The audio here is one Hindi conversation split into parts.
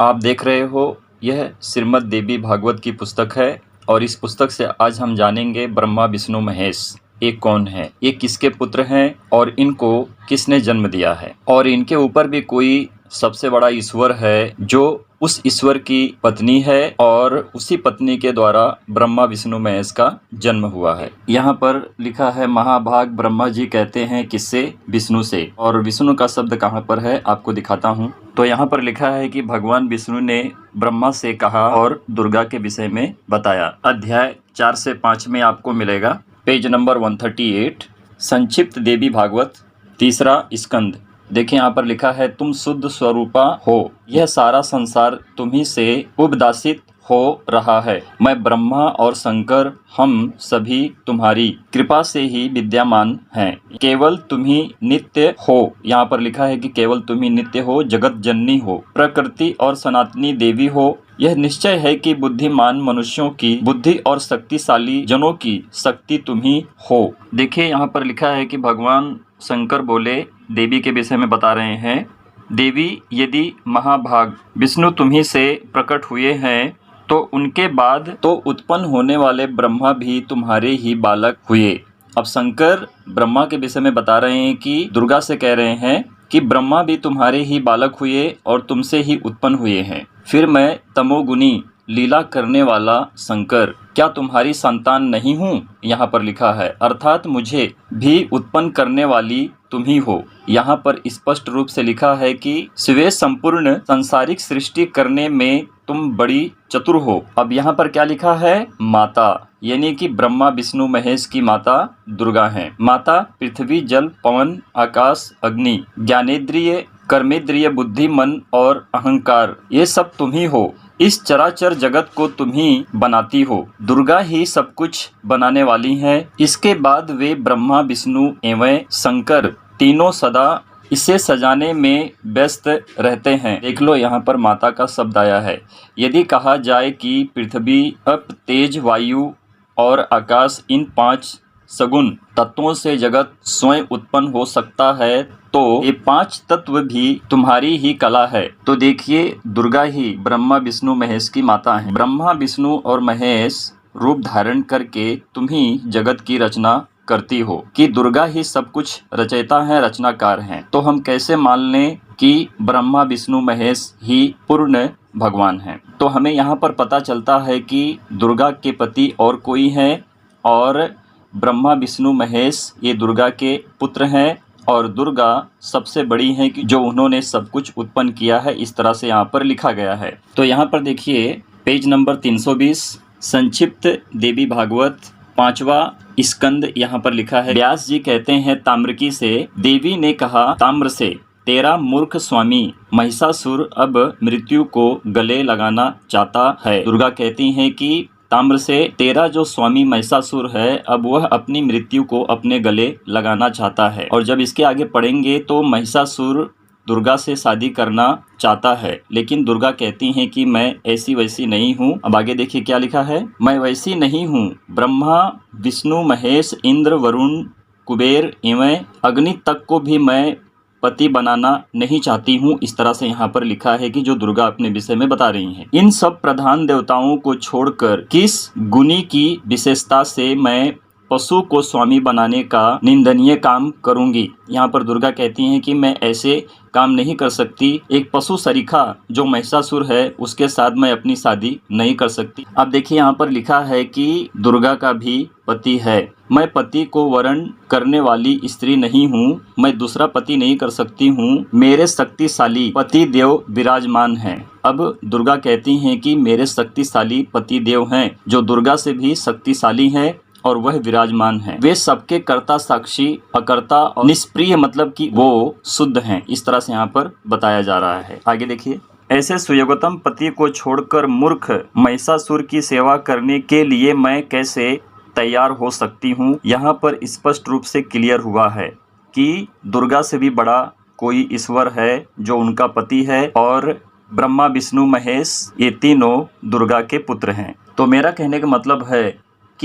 आप देख रहे हो यह श्रीमद् देवी भागवत की पुस्तक है और इस पुस्तक से आज हम जानेंगे ब्रह्मा विष्णु महेश ये कौन है, ये किसके पुत्र हैं और इनको किसने जन्म दिया है। और इनके ऊपर भी कोई सबसे बड़ा ईश्वर है जो उस ईश्वर की पत्नी है और उसी पत्नी के द्वारा ब्रह्मा विष्णु महेश का जन्म हुआ है। यहाँ पर लिखा है महाभाग ब्रह्मा जी कहते हैं किससे, विष्णु से। और विष्णु का शब्द कहाँ पर है आपको दिखाता हूँ। तो यहाँ पर लिखा है कि भगवान विष्णु ने ब्रह्मा से कहा और दुर्गा के विषय में बताया। अध्याय 4 से 5 में आपको मिलेगा, पेज नंबर 138, संक्षिप्त देवी भागवत, तीसरा स्कंद। देखिए यहाँ पर लिखा है तुम शुद्ध स्वरूपा हो, यह सारा संसार तुम्ही से उपदासित हो रहा है। मैं ब्रह्मा और शंकर हम सभी तुम्हारी कृपा से ही विद्यमान हैं। केवल तुम ही नित्य हो, यहाँ पर लिखा है कि केवल तुम ही नित्य हो, जगत जननी हो, प्रकृति और सनातनी देवी हो। यह निश्चय है कि बुद्धिमान मनुष्यों की बुद्धि और शक्तिशाली जनों की शक्ति तुम ही हो। देखिए यहाँ पर लिखा है कि भगवान शंकर बोले देवी के विषय में बता रहे हैं, देवी यदि महाभाग विष्णु तुम्ही से प्रकट हुए हैं तो उनके बाद तो उत्पन्न होने वाले ब्रह्मा भी तुम्हारे ही बालक हुए। अब शंकर ब्रह्मा के विषय में बता रहे हैं कि दुर्गा से कह रहे हैं कि ब्रह्मा भी तुम्हारे ही बालक हुए और तुमसे ही उत्पन्न हुए हैं। फिर मैं तमोगुनी लीला करने वाला शंकर क्या तुम्हारी संतान नहीं हूँ? यहाँ पर लिखा है अर्थात मुझे भी उत्पन्न करने वाली तुम ही हो। यहाँ पर स्पष्ट रूप से लिखा है कि शिवे संपूर्ण सांसारिक सृष्टि करने में तुम बड़ी चतुर हो। अब यहाँ पर क्या लिखा है, माता, यानी कि ब्रह्मा विष्णु महेश की माता दुर्गा हैं। माता पृथ्वी जल पवन आकाश अग्नि ज्ञानेन्द्रिय कर्मेंद्रिय बुद्धि मन और अहंकार ये सब तुम ही हो। इस चराचर जगत को तुम ही बनाती हो। दुर्गा ही सब कुछ बनाने वाली हैं। इसके बाद वे ब्रह्मा विष्णु एवं शंकर तीनों सदा इसे सजाने में व्यस्त रहते हैं। देख लो यहाँ पर माता का शब्द आया है। यदि कहा जाए कि पृथ्वी अप तेज वायु और आकाश इन 5 सगुण तत्वों से जगत स्वयं उत्पन्न हो सकता है तो ये 5 तत्व भी तुम्हारी ही कला है। तो देखिए दुर्गा ही ब्रह्मा विष्णु महेश की माता है। ब्रह्मा विष्णु और महेश रूप धारण करके तुम ही जगत की रचना करती हो कि दुर्गा ही सब कुछ रचयिता है, रचनाकार हैं। तो हम कैसे मान लें कि ब्रह्मा विष्णु महेश ही पूर्ण भगवान हैं? तो हमें यहाँ पर पता चलता है कि दुर्गा के पति और कोई है और ब्रह्मा विष्णु महेश ये दुर्गा के पुत्र हैं और दुर्गा सबसे बड़ी है कि जो उन्होंने सब कुछ उत्पन्न किया है। इस तरह से यहाँ पर लिखा गया है। तो यहाँ पर देखिए पेज नंबर 320 संक्षिप्त देवी भागवत 5वां स्कंद यहाँ पर लिखा है। व्यास जी कहते हैं ताम्रकी से, देवी ने कहा ताम्र से, तेरा मूर्ख स्वामी महिषासुर अब मृत्यु को गले लगाना चाहता है। दुर्गा कहती हैं कि ताम्र से, तेरा जो स्वामी महिषासुर है अब वह अपनी मृत्यु को अपने गले लगाना चाहता है। और जब इसके आगे पढ़ेंगे तो महिषासुर दुर्गा से शादी करना चाहता है, लेकिन दुर्गा कहती हैं कि मैं ऐसी वैसी नहीं हूँ। अब आगे देखिए क्या लिखा है, मैं वैसी नहीं हूँ। ब्रह्मा विष्णु महेश इंद्र वरुण कुबेर एवं अग्नि तक को भी मैं पति बनाना नहीं चाहती हूँ। इस तरह से यहाँ पर लिखा है कि जो दुर्गा अपने विषय में बता रही हैं। इन सब प्रधान देवताओं को छोड़कर किस गुणी की विशेषता से मैं पशु को स्वामी बनाने का निंदनीय काम करूंगी? यहाँ पर दुर्गा कहती हैं कि मैं ऐसे काम नहीं कर सकती। एक पशु सरीखा जो महिषासुर है उसके साथ मैं अपनी शादी नहीं कर सकती। अब देखिए यहाँ पर लिखा है कि दुर्गा का भी पति है। मैं पति को वरण करने वाली स्त्री नहीं हूँ, मैं दूसरा पति नहीं कर सकती हूँ। मेरे शक्तिशाली पति देव विराजमान हैं। अब दुर्गा कहती हैं कि मेरे शक्तिशाली पति देव हैं जो दुर्गा से भी शक्तिशाली हैं और वह विराजमान है। वे सबके कर्ता साक्षी अकर्ता और निष्प्रिय मतलब कि वो शुद्ध हैं। इस तरह से यहाँ पर बताया जा रहा है। आगे देखिए, ऐसे सुयोगतम पति को छोड़कर मूर्ख महिषासुर की सेवा करने के लिए मैं कैसे तैयार हो सकती हूँ? यहाँ पर स्पष्ट रूप से क्लियर हुआ है कि दुर्गा से भी बड़ा कोई ईश्वर है जो उनका पति है और ब्रह्मा विष्णु महेश ये तीनों दुर्गा के पुत्र हैं। तो मेरा कहने का मतलब है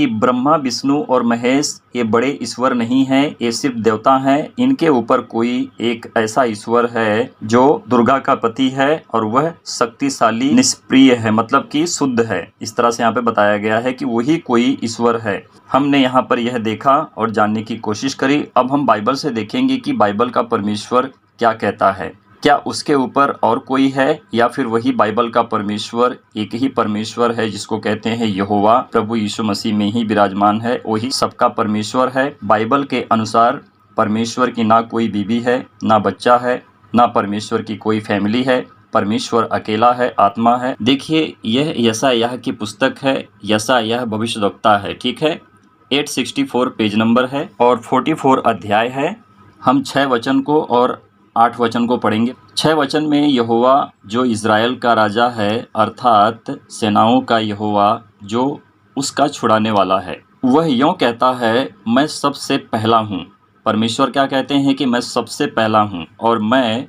कि ब्रह्मा, विष्णु और महेश ये बड़े ईश्वर नहीं हैं, ये सिर्फ देवता हैं। इनके ऊपर कोई एक ऐसा ईश्वर है जो दुर्गा का पति है और वह शक्तिशाली, निष्प्रिय है, मतलब कि शुद्ध है। इस तरह से यहाँ पे बताया गया है कि वही कोई ईश्वर है। हमने यहाँ पर यह देखा और जानने की कोशिश करी। अब हम बाइबल से देखेंगे कि बाइबल का परमेश्वर क्या कहता है। क्या उसके ऊपर और कोई है या फिर वही बाइबल का परमेश्वर एक ही परमेश्वर है जिसको कहते हैं यहोवा, प्रभु यीशु मसीह में ही विराजमान है, वही सबका परमेश्वर है। बाइबल के अनुसार परमेश्वर की ना कोई बीवी है, ना बच्चा है, ना परमेश्वर की कोई फैमिली है। परमेश्वर अकेला है, आत्मा है। देखिए, यह यशायाह की पुस्तक है। यशायाह भविष्यद्वक्ता है, ठीक है। 864 पेज नंबर है और 44 अध्याय है। हम 6 वचन को और 8 वचन को पढ़ेंगे। 6 वचन में यहोवा जो इज़राइल का राजा है, अर्थात सेनाओं का यहोवा जो उसका छुड़ाने वाला है, वह यूँ कहता है, मैं सबसे पहला हूँ। परमेश्वर क्या कहते हैं कि मैं सबसे पहला हूँ और मैं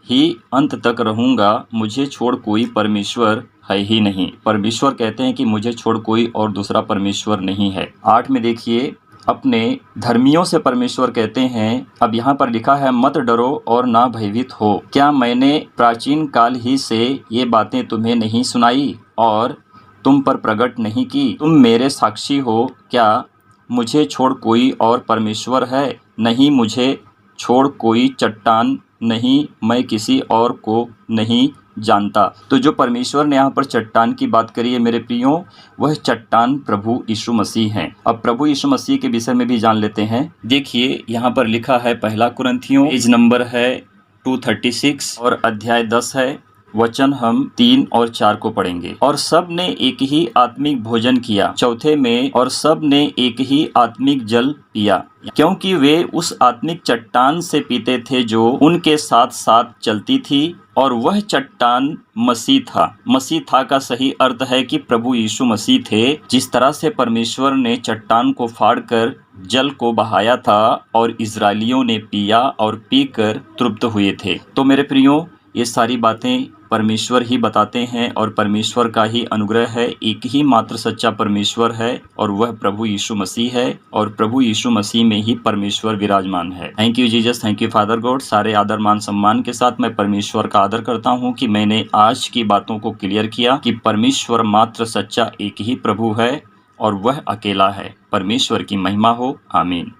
ही अंत तक रहूँगा, मुझे छोड़ कोई परमेश्वर है ही नहीं। परमेश्वर कहते हैं कि मुझे छोड़ कोई और दूसरा परमेश्वर नहीं है। 8 में देखिए, अपने धर्मियों से परमेश्वर कहते हैं, अब यहाँ पर लिखा है, मत डरो और ना भयभीत हो। क्या मैंने प्राचीन काल ही से ये बातें तुम्हें नहीं सुनाई और तुम पर प्रकट नहीं की? तुम मेरे साक्षी हो। क्या मुझे छोड़ कोई और परमेश्वर है? नहीं, मुझे छोड़ कोई चट्टान नहीं, मैं किसी और को नहीं जानता। तो जो परमेश्वर ने यहाँ पर चट्टान की बात करी है मेरे प्रियो, वह चट्टान प्रभु यीशु मसीह हैं। अब प्रभु यीशु मसीह के विषय में भी जान लेते हैं। देखिए, यहाँ पर लिखा है, पहला कुरिन्थियों, पेज नंबर है 236 और अध्याय 10 है। वचन हम 3 और 4 को पढ़ेंगे। और सब ने एक ही आत्मिक भोजन किया। चौथे में, और सब ने एक ही आत्मिक जल पिया, क्योंकि वे उस आत्मिक चट्टान से पीते थे जो उनके साथ साथ चलती थी, और वह चट्टान मसीह था। मसीह था का सही अर्थ है कि प्रभु यीशु मसीह थे। जिस तरह से परमेश्वर ने चट्टान को फाड़कर जल को बहाया था और इजरायलियों ने पिया और पीकर तृप्त हुए थे। तो मेरे प्रियो, ये सारी बातें परमेश्वर ही बताते हैं और परमेश्वर का ही अनुग्रह है। एक ही मात्र सच्चा परमेश्वर है और वह प्रभु यीशु मसीह है और प्रभु यीशु मसीह में ही परमेश्वर विराजमान है। Thank you Jesus, thank you father God. सारे आदर मान सम्मान के साथ मैं परमेश्वर का आदर करता हूँ कि मैंने आज की बातों को क्लियर किया कि परमेश्वर मात्र सच्चा एक ही प्रभु है और वह अकेला है। परमेश्वर की महिमा हो। आमीन।